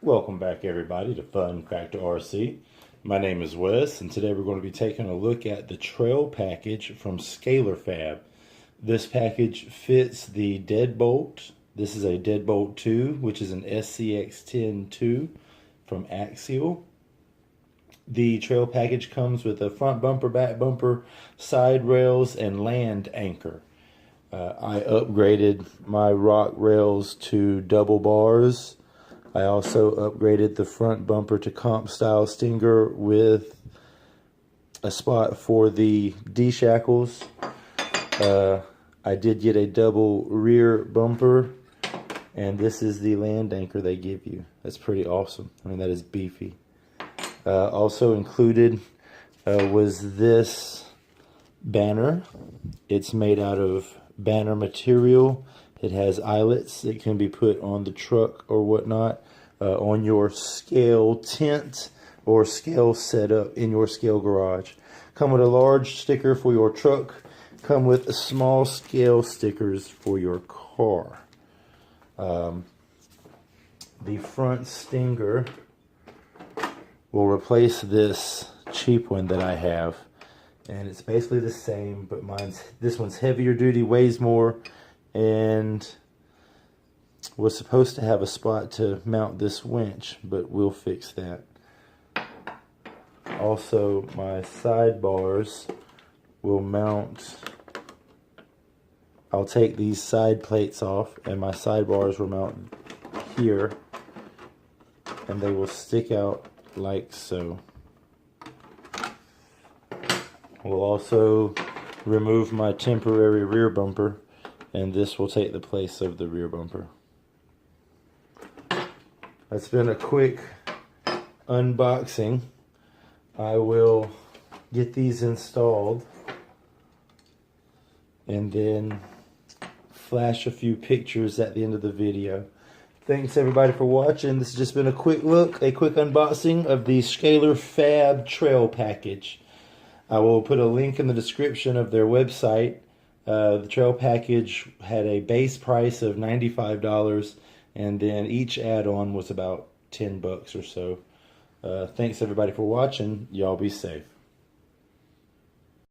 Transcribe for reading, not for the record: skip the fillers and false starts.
Welcome back everybody to Fun Factor RC. My name is Wes and today we're going to be taking a look at the trail package from ScalerFab. This package fits the Deadbolt. This is a Deadbolt 2, which is an SCX10.2 from Axial. The trail package comes with a front bumper, back bumper, side rails, and land anchor. I upgraded my rock rails to double bars. I also upgraded the front bumper to comp style stinger with a spot for the D-shackles. I did get a double rear bumper, and this is the land anchor they give you. That's pretty awesome. I mean, that is beefy. Also included was this banner. It's made out of banner material. It has eyelets that can be put on the truck or whatnot, on your scale tent or scale setup in your scale garage. Come with a large sticker for your truck. Come with a small scale stickers for your car. The front stinger will replace this cheap one that I have, and it's basically the same, but this one's heavier duty, weighs more, and was supposed to have a spot to mount this winch, but we'll fix that. Also, my sidebars will mount. I'll take these side plates off and my sidebars will mount here, and they will stick out like so. We'll also remove my temporary rear bumper, and this will take the place of the rear bumper. That's been a quick unboxing. I will get these installed and then flash a few pictures at the end of the video. Thanks everybody for watching. This has just been a quick look, a quick unboxing of the ScalerFab trail package. I will put a link in the description of their website. The trail package had a base price of $95, and then each add-on was about $10 or so. Thanks everybody for watching. Y'all be safe.